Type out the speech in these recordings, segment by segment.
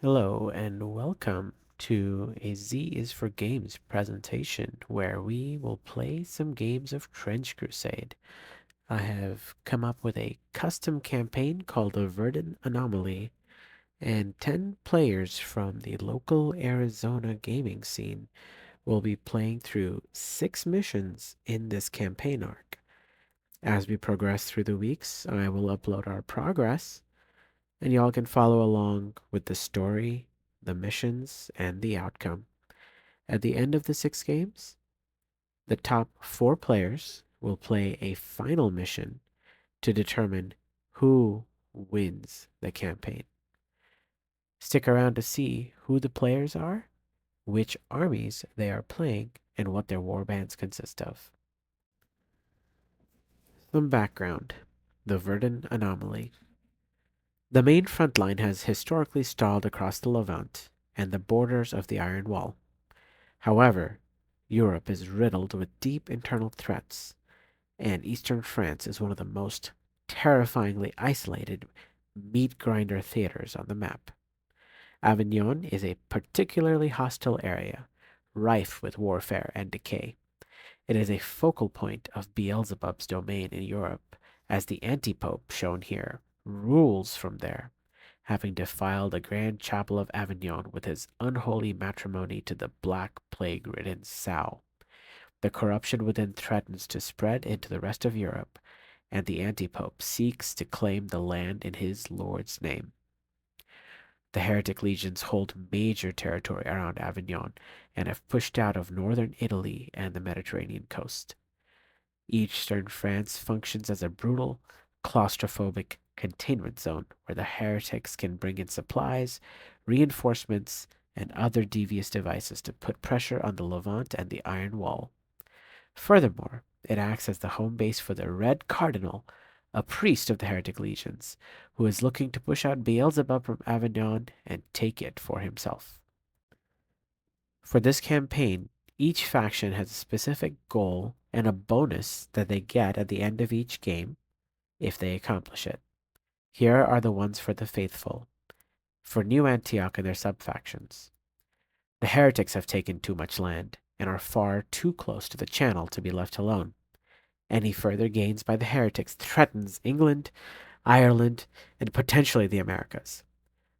Hello and welcome to a Z is for Games presentation where we will play some games of Trench Crusade. I have come up with a custom campaign called the Verdun Anomaly, and 10 players from the local Arizona gaming scene will be playing through 6 missions in this campaign arc. As we progress through the weeks, I will upload our progress and y'all can follow along with the story, the missions, and the outcome. At the end of the 6 games, the top 4 players will play a final mission to determine who wins the campaign. Stick around to see who the players are, which armies they are playing, and what their warbands consist of. Some background. The Verdun Anomaly. The main front line has historically stalled across the Levant and the borders of the Iron Wall. However, Europe is riddled with deep internal threats, and eastern France is one of the most terrifyingly isolated meat grinder theaters on the map. Avignon is a particularly hostile area, rife with warfare and decay. It is a focal point of Beelzebub's domain in Europe, as the antipope, shown here, rules from there, having defiled the grand chapel of Avignon with his unholy matrimony to the black plague-ridden sow. The corruption within threatens to spread into the rest of Europe, and the antipope seeks to claim the land in his lord's name. The heretic legions hold major territory around Avignon and have pushed out of northern Italy and the Mediterranean coast. Eastern France functions as a brutal, claustrophobic containment zone where the heretics can bring in supplies, reinforcements, and other devious devices to put pressure on the Levant and the Iron Wall. Furthermore, it acts as the home base for the Red Cardinal, a priest of the heretic legions, who is looking to push out Beelzebub from Avignon and take it for himself. For this campaign, each faction has a specific goal and a bonus that they get at the end of each game if they accomplish it. Here are the ones for the faithful. For New Antioch and their subfactions, the heretics have taken too much land and are far too close to the channel to be left alone. Any further gains by the heretics threatens England, Ireland, and potentially the Americas.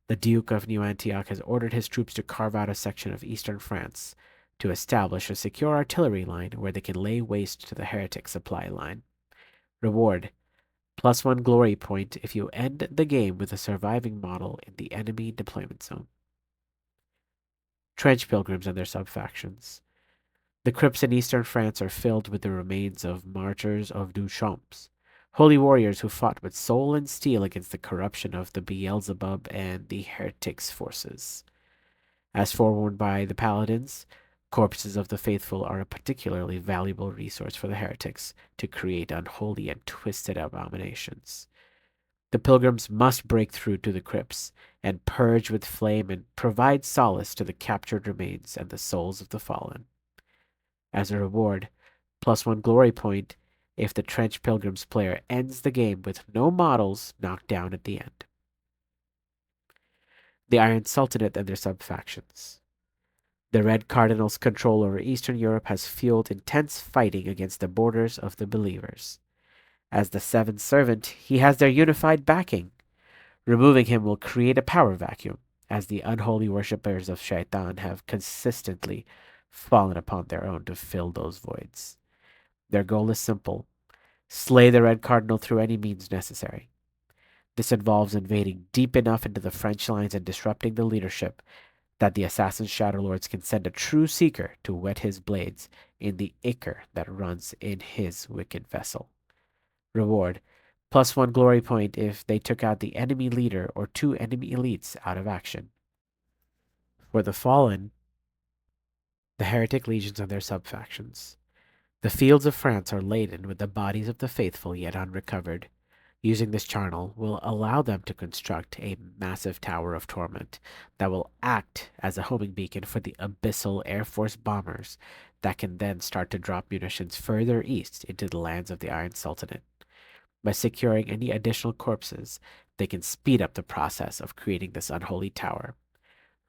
The Duke of New Antioch has ordered his troops to carve out a section of eastern France to establish a secure artillery line where they can lay waste to the heretic supply line. Reward: +1 glory point if you end the game with a surviving model in the enemy deployment zone. Trench pilgrims and their subfactions. The crypts in eastern France are filled with the remains of martyrs of Duchamps, holy warriors who fought with soul and steel against the corruption of the Beelzebub and the heretics' forces. As forewarned by the paladins, corpses of the faithful are a particularly valuable resource for the heretics to create unholy and twisted abominations. The pilgrims must break through to the crypts and purge with flame and provide solace to the captured remains and the souls of the fallen. As a reward, +1 glory point if the Trench Pilgrims player ends the game with no models knocked down at the end. The Iron Sultanate and their subfactions. The Red Cardinal's control over Eastern Europe has fueled intense fighting against the borders of the believers. As the Seventh Servant, he has their unified backing. Removing him will create a power vacuum, as the unholy worshippers of Shaitan have consistently fallen upon their own to fill those voids. Their goal is simple: slay the Red Cardinal through any means necessary. This involves invading deep enough into the French lines and disrupting the leadership that the assassin shadow lords can send a true seeker to wet his blades in the ichor that runs in his wicked vessel. Reward: +1 glory point if they took out the enemy leader or 2 enemy elites out of action. For the fallen, the heretic legions and their subfactions. The fields of France are laden with the bodies of the faithful yet unrecovered. Using this channel will allow them to construct a massive tower of torment that will act as a homing beacon for the abyssal Air Force bombers that can then start to drop munitions further east into the lands of the Iron Sultanate. By securing any additional corpses, they can speed up the process of creating this unholy tower.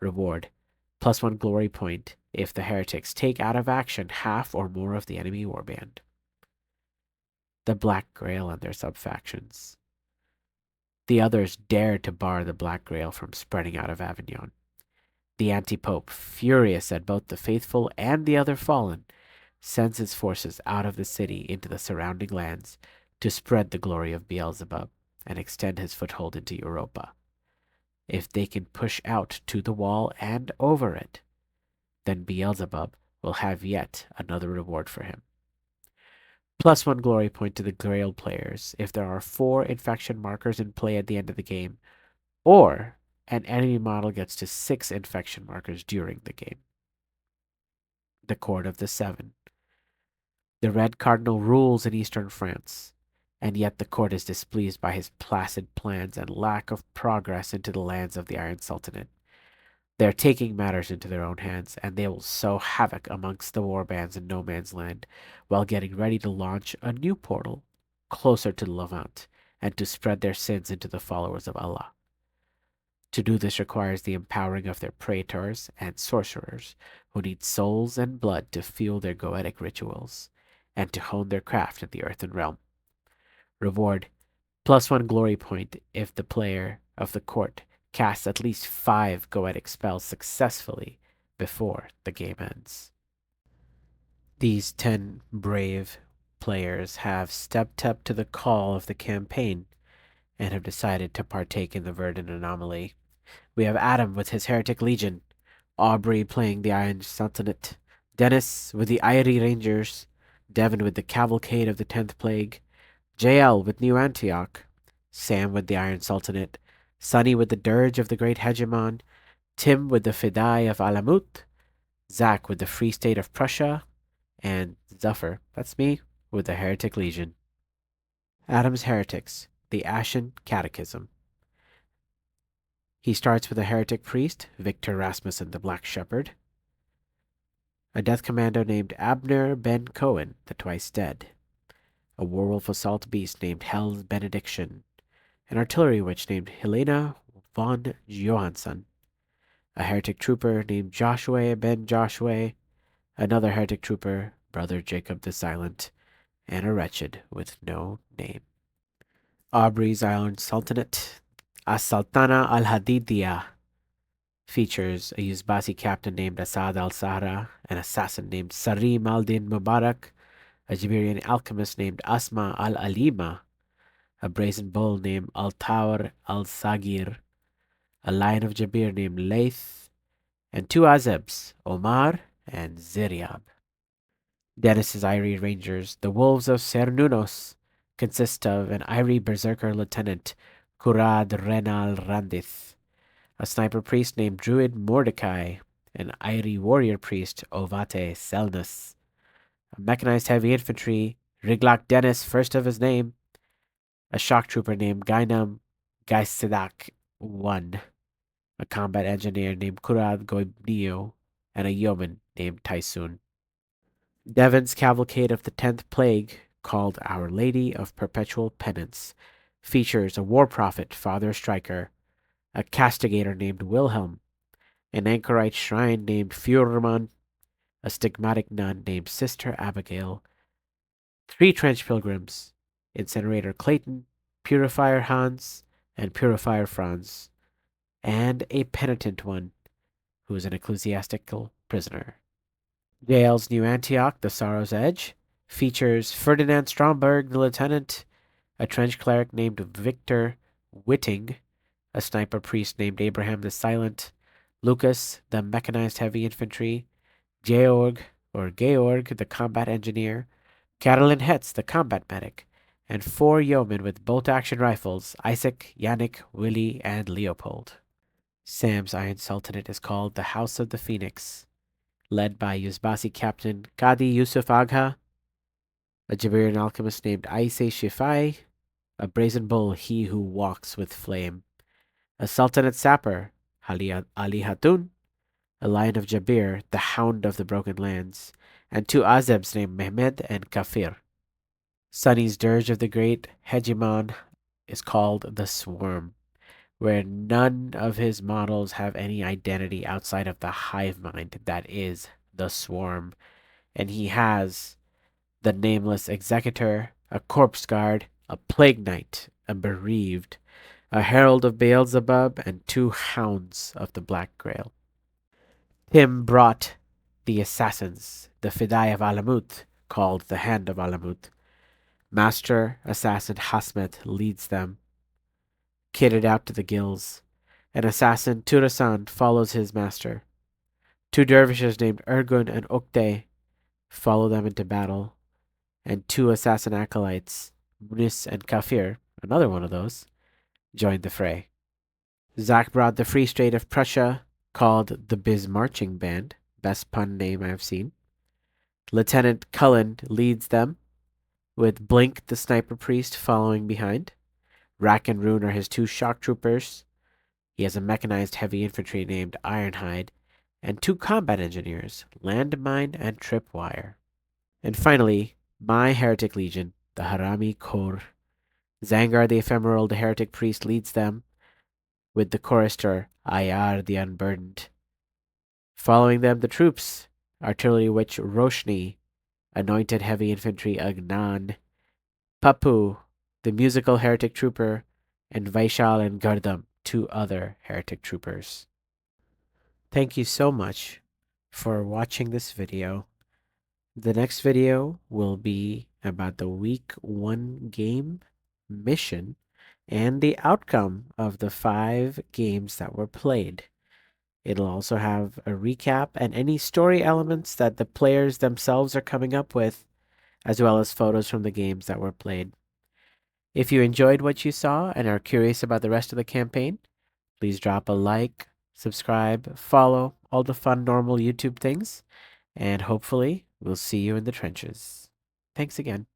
Reward: +1 glory point if the heretics take out of action half or more of the enemy warband. The Black Grail and their subfactions. The others dared to bar the Black Grail from spreading out of Avignon. The anti-pope, furious at both the faithful and the other fallen, sends his forces out of the city into the surrounding lands to spread the glory of Beelzebub and extend his foothold into Europa. If they can push out to the wall and over it, then Beelzebub will have yet another reward for him. +1 glory point to the Grail players if there are 4 infection markers in play at the end of the game, or an enemy model gets to 6 infection markers during the game. The Court of the Seven. The Red Cardinal rules in eastern France, and yet the court is displeased by his placid plans and lack of progress into the lands of the Iron Sultanate. They are taking matters into their own hands, and they will sow havoc amongst the warbands in no man's land, while getting ready to launch a new portal closer to the Levant, and to spread their sins into the followers of Allah. To do this requires the empowering of their praetors and sorcerers, who need souls and blood to fuel their goetic rituals, and to hone their craft in the earthen realm. Reward: +1 glory point if the player of the court casts at least 5 goetic spells successfully before the game ends. These 10 brave players have stepped up to the call of the campaign and have decided to partake in the Verdun Anomaly. We have Adam with his Heretic Legion, Aubrey playing the Iron Sultanate, Dennis with the Irie Rangers, Devin with the Cavalcade of the 10th Plague, JL with New Antioch, Sam with the Iron Sultanate, Sonny with the Dirge of the Great Hegemon, Tim with the Fidai of Alamut, Zach with the Free State of Prussia, and Zuffer, that's me, with the Heretic Legion. Adam's Heretics, the Ashen Catechism. He starts with a heretic priest, Victor Rasmussen the Black Shepherd, a death commando named Abner Ben Cohen, the Twice Dead, a werewolf assault beast named Hell's Benediction, an artillery witch named Helena von Johansson, a heretic trooper named Joshua Ben Joshua, another heretic trooper, Brother Jacob the Silent, and a wretched with no name. Aubrey's Iron Sultanate, As-Sultana al-Hadidiyah, features a Yuzbasi captain named Asad al-Sahra, an assassin named Sarim al-Din Mubarak, a Jabirian alchemist named Asma al-Alima, a brazen bull named Al-Tawr al-Sagir, a lion of Jabir named Laith, and 2 Azebs, Omar and Ziryab. Dennis's Irie Rangers, the Wolves of Cernunos, consist of an Irie Berserker Lieutenant, Kurad Renal Randith, a sniper priest named Druid Mordecai, an Irie warrior priest, Ovate Selnus, a mechanized heavy infantry, Riglak Dennis, first of his name, a shock trooper named Gainam Gaisidak I, a combat engineer named Kurad Goibnio, and a yeoman named Tysoon. Devin's Cavalcade of the 10th Plague, called Our Lady of Perpetual Penance, features a war prophet, Father Striker, a castigator named Wilhelm, an anchorite shrine named Furman, a stigmatic nun named Sister Abigail, 3 trench pilgrims, Incinerator Clayton, Purifier Hans, and Purifier Franz, and a penitent one, who is an ecclesiastical prisoner. Jail's New Antioch, the Sorrow's Edge, features Ferdinand Stromberg, the lieutenant, a trench cleric named Victor Whitting, a sniper priest named Abraham the Silent, Lucas, the mechanized heavy infantry, Georg, the combat engineer, Carolyn Hetz, the combat medic, and 4 yeomen with bolt-action rifles, Isaac, Yannick, Willie, and Leopold. Sam's Iron Sultanate is called the House of the Phoenix, led by Yuzbasi captain Qadi Yusuf Agha, a Jabarian alchemist named Aise Shifai, a brazen bull, he who walks with flame, a Sultanate sapper, Ali Hatun, a lion of Jabir, the hound of the broken lands, and 2 Azebs named Mehmed and Kafir. Sonny's Dirge of the Great Hegemon is called the Swarm, where none of his models have any identity outside of the hive mind that is the swarm. And he has the nameless executor, a corpse guard, a plague knight, a bereaved, a herald of Beelzebub, and 2 hounds of the Black Grail. Tim brought the assassins, the Fidai of Alamut, called the Hand of Alamut. Master assassin Hasmet leads them, kitted out to the gills. An assassin, Turasan, follows his master. 2 dervishes named Ergun and Okte follow them into battle, and 2 assassin acolytes, Munis and Kafir, another one of those, joined the fray. Zach brought the Free State of Prussia, called the Bismarching Band, best pun name I have seen. Lieutenant Cullen leads them, with Blink the sniper priest following behind. Rack and Rune are his 2 shock troopers. He has a mechanized heavy infantry named Ironhide, and 2 combat engineers, Landmine and Tripwire. And finally, my Heretic Legion, the Harami Kor. Zangar the Ephemeral, the Heretic Priest, leads them, with the chorister Ayar the Unburdened. Following them, the troops, Artillery Witch Roshni, Anointed Heavy Infantry Agnan, Papu, the musical Heretic Trooper, and Vaishal and Gardam, 2 other Heretic Troopers. Thank you so much for watching this video. The next video will be about the week 1 game mission and the outcome of the 5 games that were played. It'll also have a recap and any story elements that the players themselves are coming up with, as well as photos from the games that were played. If you enjoyed what you saw and are curious about the rest of the campaign, please drop a like, subscribe, follow, all the fun normal YouTube things, and hopefully we'll see you in the trenches. Thanks again.